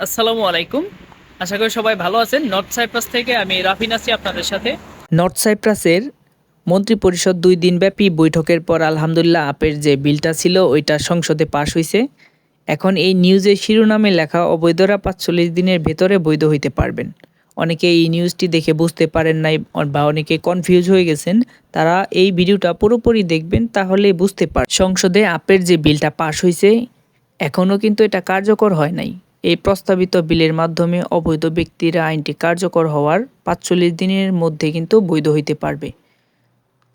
আসসালামু আলাইকুম। আশা করি সবাই ভালো আছেন। নর্থ সাইপ্রাস থেকে আমি রাফিন আছি আপনাদের সাথে। নর্থ সাইপ্রাসের মন্ত্রিপরিষদ ২ দিনব্যাপী বৈঠকের পর আলহামদুলিল্লাহ আপের যে বিলটা ছিল ওইটা সংসদে পাস হইছে। এখন এই নিউজের শিরোনামে লেখা অবৈধরা ৪৫ দিনের ভেতরে বৈধ হইতে পারবেন। অনেকে এই নিউজটি দেখে বুঝতে পারেন নাই বা অনেকে কনফিউজ হয়ে গেছেন। তারা এই ভিডিওটা পুরোপুরি দেখবেন তাহলে বুঝতে সংসদে আপের যে বিলটা পাস হইছে এখনও কিন্তু এটা কার্যকর হয় নাই। এই প্রস্তাবিত বিলের মাধ্যমে অবৈধ ব্যক্তিরা আইনটি কার্যকর হওয়ার ৪৫ দিনের মধ্যে কিন্তু বৈধ হইতে পারবে।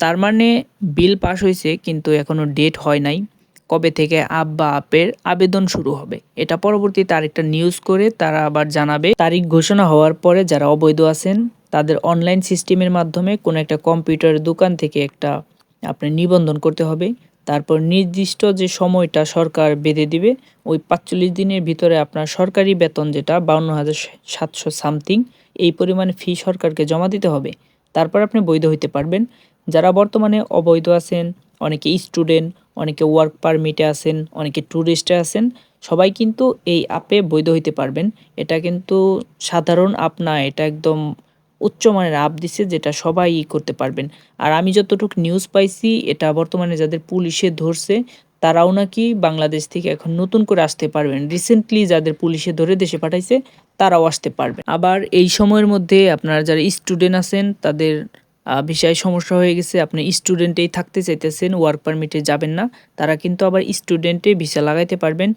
তার মানে বিল পাস হয়েছে কিন্তু এখনও ডেট হয় নাই কবে থেকে আপ বা আপের আবেদন শুরু হবে। এটা পরবর্তীতে আরেকটা নিউজ করে তারা আবার জানাবে। তারিখ ঘোষণা হওয়ার পরে যারা অবৈধ আছেন তাদের অনলাইন সিস্টেমের মাধ্যমে কোনো একটা কম্পিউটারের দোকান থেকে একটা আপনার নিবন্ধন করতে হবে। তারপর নির্দিষ্ট যে সময়টা সরকার বেঁধে দিবে ওই ৪৫ দিনের ভিতরে আপনার সরকারি বেতন যেটা ৫২,৭০০ সামথিং এই পরিমাণে ফি সরকারকে জমা দিতে হবে। তারপর আপনি বৈধ হইতে পারবেন। যারা বর্তমানে অবৈধ আছেন, অনেকে স্টুডেন্ট, অনেকে ওয়ার্ক পারমিটে আছেন, অনেকে ট্যুরিস্টে আছেন, সবাই কিন্তু এই অ্যাপে বৈধ হইতে পারবেন। এটা কিন্তু সাধারণ অ্যাপ না, এটা একদম উচ্চমানের অ্যাপ দিছে যেটা সবাই করতে পারবেন। আর আমি যতটুকু নিউজ পাইছি এটা বর্তমানে যাদের পুলিশে ধরছে তারাও নাকি বাংলাদেশ থেকে এখন নতুন করে আসতে পারবেন। রিসেন্টলি যাদের পুলিশে ধরে দেশে পাঠাইছে তারাও আসতে পারবে। আবার এই সময়ের মধ্যে আপনারা যারা স্টুডেন্ট আছেন তাদের ভিসায় সমস্যা হয়ে গেছে, আপনি স্টুডেন্টেই থাকতে চাইতেছেন, ওয়ার্ক পারমিটে যাবেন না, তারা কিন্তু আবার স্টুডেন্টে ভিসা লাগাইতে পারবেন।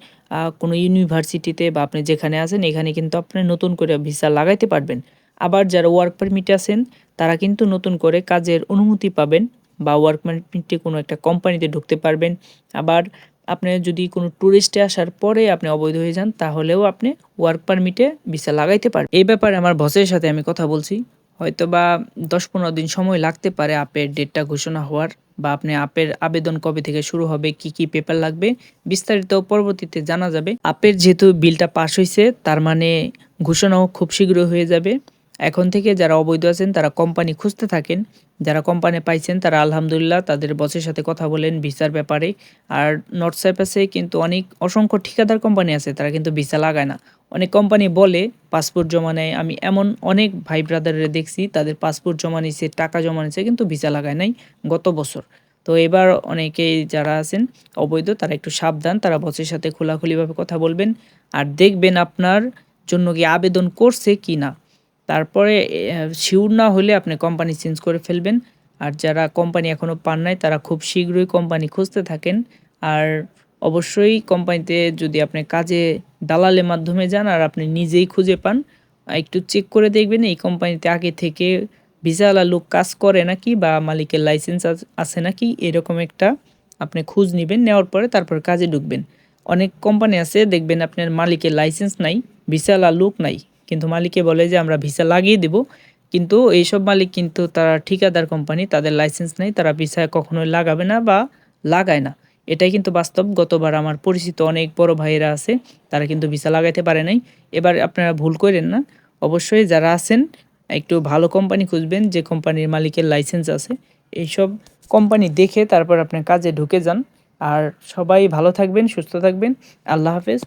কোনো ইউনিভার্সিটিতে বা আপনি যেখানে আছেন এখানে কিন্তু আপনি নতুন করে ভিসা লাগাইতে পারবেন। আবার যারা ওয়ার্ক পারমিটে আছেন তারা কিন্তু নতুন করে কাজের অনুমতি পাবেন বা ওয়ার্ক পারমিটে কোনো একটা কোম্পানিতে ঢুকতে পারবেন। আবার আপনি যদি কোনো ট্যুরিস্টে আসার পরে আপনি অবৈধ হয়ে যান তাহলেও আপনি ওয়ার্ক পারমিটে ভিসা লাগাইতে পারবেন। এই ব্যাপারে আমার বসের সাথে আমি কথা বলছি। হয়তোবা ১০-১৫ দিন সময় লাগতে পারে আপের ডেটটা ঘোষণা হওয়ার, বা আপনি আপের আবেদন কবে থেকে শুরু হবে, কি কি পেপার লাগবে বিস্তারিত পরবর্তীতে জানা যাবে। আপের যেহেতু বিলটা পাস হয়েছে তার মানে ঘোষণাও খুব শীঘ্রই হয়ে যাবে। এখন থেকে যারা অবৈধ আছেন তারা কোম্পানি খুঁজতে থাকেন। যারা কোম্পানি পাইছেন তারা আলহামদুলিল্লাহ তাদের বসের সাথে কথা বলেন ভিসার ব্যাপারে। আর নর্থ সাইপ্রাসে কিন্তু অসংখ্য ঠিকাদার কোম্পানি আছে, তারা কিন্তু ভিসা লাগায় না। অনেক কোম্পানি বলে পাসপোর্ট জমা নেয়, আমি এমন অনেক ভাই ব্রাদারের দেখছি তাদের পাসপোর্ট জমা নিছে, টাকা জমা নিছে কিন্তু ভিসা লাগায় নাই গত বছর। তো এবার অনেকেই যারা আছেন অবৈধ তারা একটু সাবধান, তারা বসের সাথে খোলাখুলিভাবে কথা বলবেন আর দেখবেন আপনার জন্য কি আবেদন করছে কি না। তারপরে শিওর না হলে আপনি কোম্পানি চেঞ্জ করে ফেলবেন। আর যারা কোম্পানি এখনও পান নাই তারা খুব শীঘ্রই কোম্পানি খুঁজতে থাকেন। আর অবশ্যই কোম্পানিতে যদি আপনি কাজে দালালের মাধ্যমে যান আর আপনি নিজেই খুঁজে পান, একটু চেক করে দেখবেন এই কোম্পানিতে আগে থেকে ভিসাওয়ালা লোক কাজ করে নাকি বা মালিকের লাইসেন্স আছে নাকি, এরকম একটা আপনি খোঁজ নেবেন। নেওয়ার পরে তারপর কাজে ঢুকবেন। অনেক কোম্পানি আছে দেখবেন আপনার মালিকের লাইসেন্স নাই, ভিসাওয়ালা লোক নাই, কিন্তু মালিকে বলে যে আমরা ভিসা লাগিয়ে দেব। কিন্তু এইসব মালিক কিন্তু তারা ঠিকাদার কোম্পানি, তাদের লাইসেন্স নেই, তারা ভিসা কখনোই লাগাবে না বা লাগায় না। এটাই কিন্তু বাস্তব। গতবার আমার পরিচিত অনেক বড় ভাইয়েরা আছে তারা কিন্তু ভিসা লাগাইতে পারে নাই। এবার আপনারা ভুল করেন না। অবশ্যই যারা আছেন একটু ভালো কোম্পানি খুঁজবেন যে কোম্পানির মালিকের লাইসেন্স আছে। এইসব কোম্পানি দেখে তারপর আপনি কাজে ঢুকে যান। আর সবাই ভালো থাকবেন, সুস্থ থাকবেন। আল্লাহ হাফেজ।